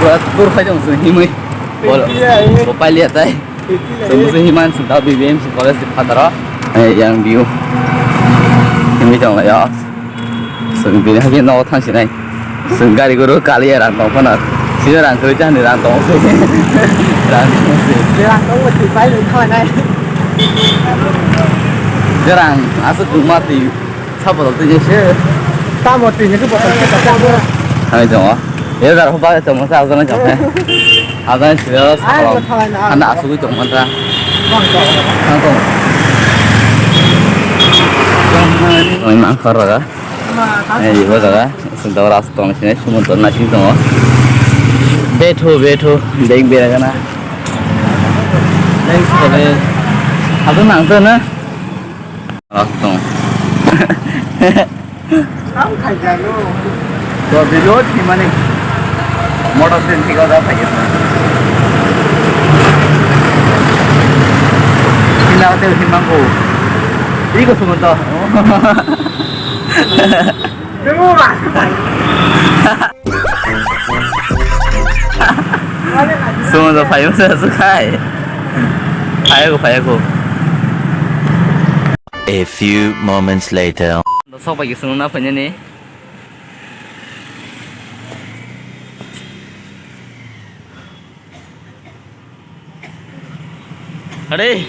Buat buruk aja musuh himai. Boleh boleh lihat ay. Musuh himan sudah BBM sekolah di Padara. Yang view. Himai jangan lah ya. Sebelum hari nak orang sini. Senggari guru kali ya rantau panas. Sini rantau jangan di rantau sih. Rantau sih. Rantau mesti bayar kau ni. Jarang asal rumah ti. Sabar tu je sih. Tamu tu ni tu betul kita tahu. Hai jangan. Ya dah apa jangan saya jangan jangan. Agan sudah sekolah. Anak asuh jangan dah. Langsung. Oi mang khara. ये वो जगह सुंदर रास्ता में से समुद्र नदी तो बैठो बैठो देख भी रहेगा ना नहीं सोले अब तो मांगते ना रास्ता हम खाई जाएंगे तो वीडियो थी मैंने मोटरसाइकिल की गाड़ी था ये किनारे पे हिमांगो 이거 숨었다. 너무 많아. 숨어서 파이면서 가이. 파이고. A few moments later. 너 서봐기 숨나 보냐니? अरे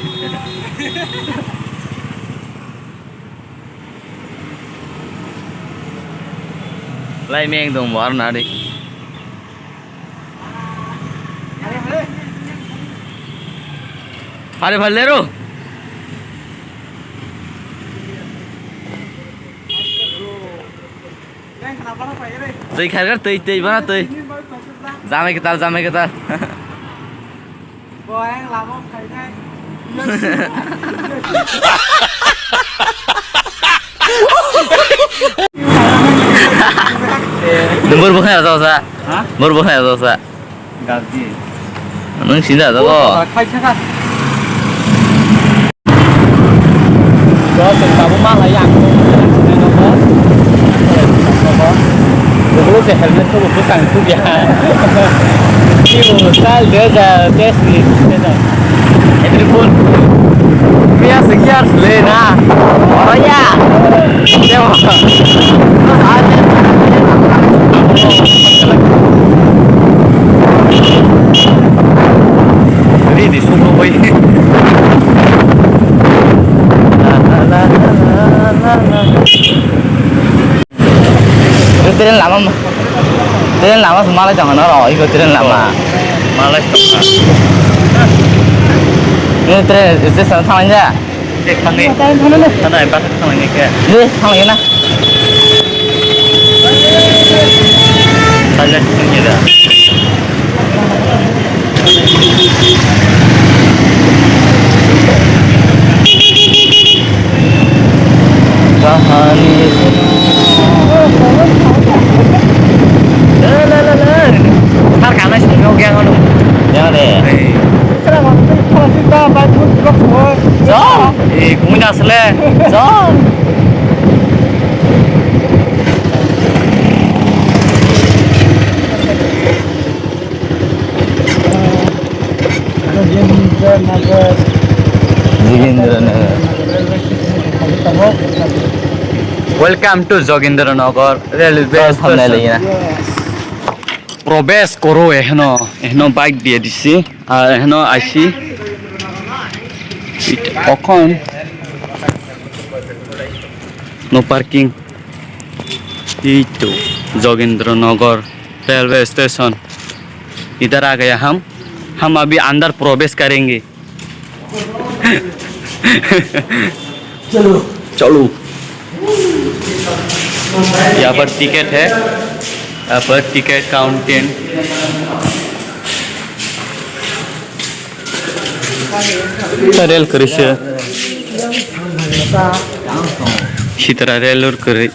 lại men đồng bỏ nào đi phải phải lên rồi tùy khai rất tùy bắn tùy ra mấy cái ta Bố anh làm không thầy thay. Nomor bukan atau sa? Hah? Nomor bukan atau sa? Ganti. Nung sini ada kok. Khai chắc. Có từng tàu mang lại dạng này nó có. Được lúc sẽ hình lên số một cái càng thu giá. Nhiều sai để ra test đi thế này. Ini pun biasa sekian selena. Oh ya. Dewa. Jadi disuruh boy. Itu lama semalam jangan orang ikut tren lama. Malas ini tren itu sama aja. Cek panggil. Mana yang pakai sama ini ke? Ini sama ini. Saja ini dah. Kahani Thar cả nó chỉ ngô ghen không đúng. Dạ đấy. Cái nào mà không chúng ta phải thuốc gốc thôi. Gió. Thì cũng đã sle. Gió. Jogindranagar. Welcome to Jogindranagar railway station. Probes koro ehno bike দিয়ে দিছি আর ehno আইছি এখন no parking এই তো Jogindernagar railway station इधर आ गया हम अभी अंदर प्रवेश करेंगे चलो यहाँ पर टिकट है यहाँ पर टिकट काउंटेंट रेल करिसे सीतरा रेल और करे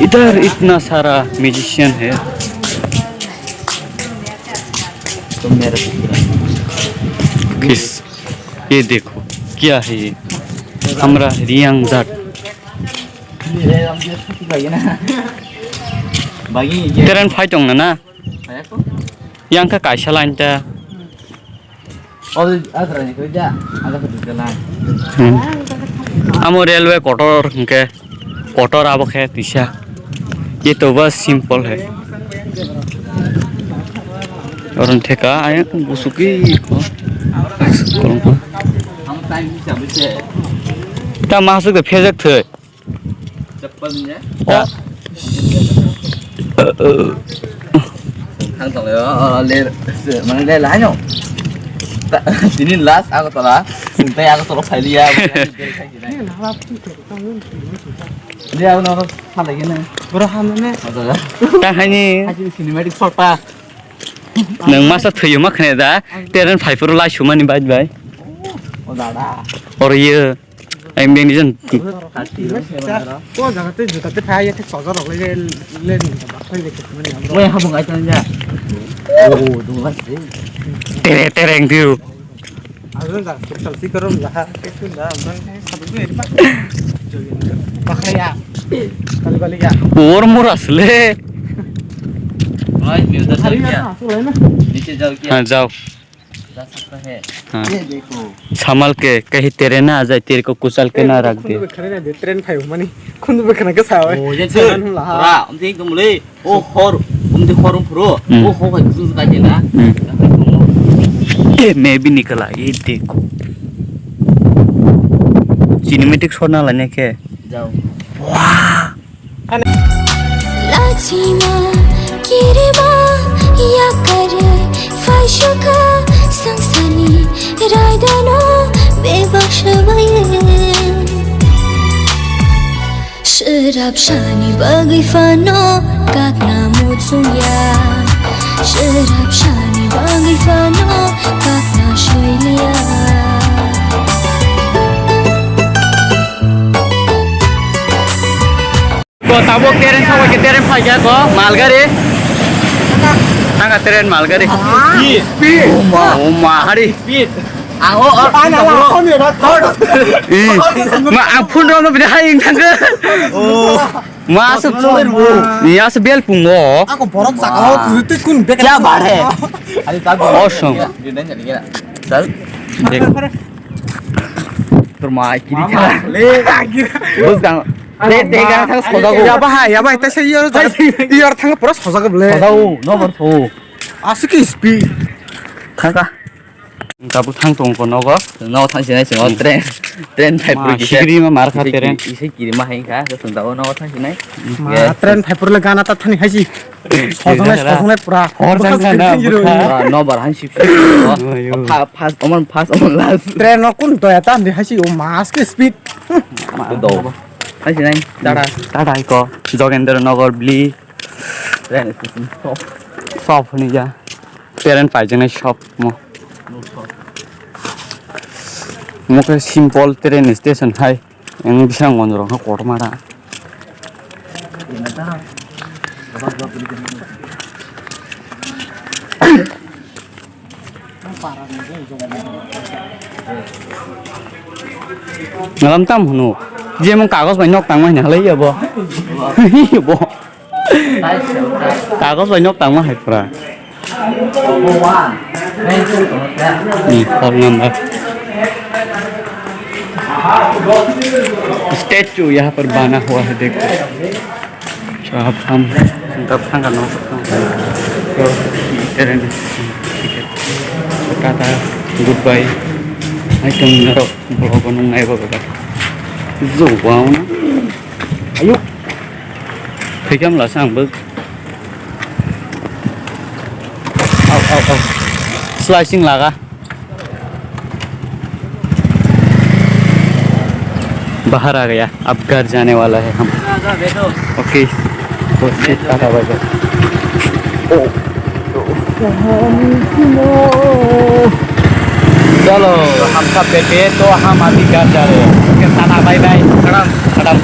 इधर इतना सारा म्यूजिशियन है तो मेरा किस ये देखो क्या है ये हमरा Reang Jat Ini orang dia satu lagi na. Bagi je. Teren fight dong na. Ayah ko. Yang ka kaisa line ta. Oh, ada ni kerja. Ada kerja lain. Amo railway kotor ke kotor abo khe tisha. ये तो बस simple है और ठेका आया बुसुकी को हम time bisa bisa. ता मासुक त फेजक थे Cepat ni. ओ Thằng tổng lên mana dia lah nyo. Sini last aku tola. Suntai aku tola phải dia. Dia aku nak hal lagi ni. 브라하네 Ada. ता हानि Haji cinematic shot pa. नों मासा थैयो मा खने दा तेरन फाइफोर ला सुमानि बाज बाय Oh dah. और ये एम बेनि जन को जगते जुताते फाया थे सजर हो गए ले बाखै देखे माने हाम्रो Weh, habang ay tanong niya. Oh, dulas eh. तेरे तेरेंग दिउ आजन जा सेल्फी गरम जहा केसु ना मन सबै हेरि पा बाखैया कल कल या और मोर असले Ay, may udah Hari tayo niya. ना सुलै ना Dito jaw kiya. हां जाओ Sa sakta hai. हाँ। Ye dekho. संभाल के कहीं तेरे ना आ जाए तेरे को कुचल के ना रख दे खरे ना ट्रेन फाइ माने खुन बेखना के Save Oh, yan sir. Ra, umti kumuli. Oh, hor. Umti horum puro. Oh, ho ka gusto ka na. ये मैं भी निकला ये देखो सिनेमेटिक शॉट ना लेने के Jaw. लाजिमा किरेमा या करे फाशका संसनी रायदानो बेबशवये शराब शानी बगी फनो काकना मुचुया शराब शानी बगी फनो काकना शैलिया को तबो तेरे सब के तेरे फाइया को मालगाड़ी तंगा तेरे मालगाड़ी ओ मा हरी Ang oh, आना ला खने ना थर्ड मा आफुन रो बिदि हाइं थांगो मा सब निया से बेल पुंगो आको बरक जागाव तुते कुन बेखना kya bar hai? Ani ta bo. Awesome. Dia nanya ni kira. Sal. देख তোর মা কি দিখা বুঝ গান दे गान थां सदागो या बाहाय तसे इयर थांग पुरा सजाग बले Sadaw, no bar tho. आसुकी स्पीड थांगा गाबु थां दं को नगो No thang sinai singo tren thai puri ki. सिगरी मा मार खाते रे Ise kiri ma hai ka. Ka sunda no thang sinai. मा ट्रेन फाइपुरले गाना त थानि हाइसी सजनाय पुरा हर जांगा ना No bar han sip. Fast on last. Train कुन दया त हान्दै हाइसी ओ मास के speed Do. Thang sinai. Dara. Tata को जोगेंद्र नगर ब्ली Tren station. Stop. सब नि जा पेरेंट पाइजने सब मके सिम्पल ट्रेन स्टेशन हाय एं बिसां गन्जर का कोटमारा ngam tam hunu je mong कागज बाय नक तांमा हले यबो यबो कागज बाय नक तांमा हाय पुरा फोन नंबर स्टैचू यहाँ पर बना हुआ है देखो अब हम तब थांगा नो टाटा गुड बाय आइटम नरो ब्लॉग नंगाय बाबा जौवाव ना आयु फैगाम लासा आंबो स्लाइसिंग लगा बाहर आ गया अब घर जाने वाला है हम ओके टाटा बाय बाय चलो हम सब बैठे तो हम अभी घर जा रहे हैं टाटा बाय बाय खड़म खड़म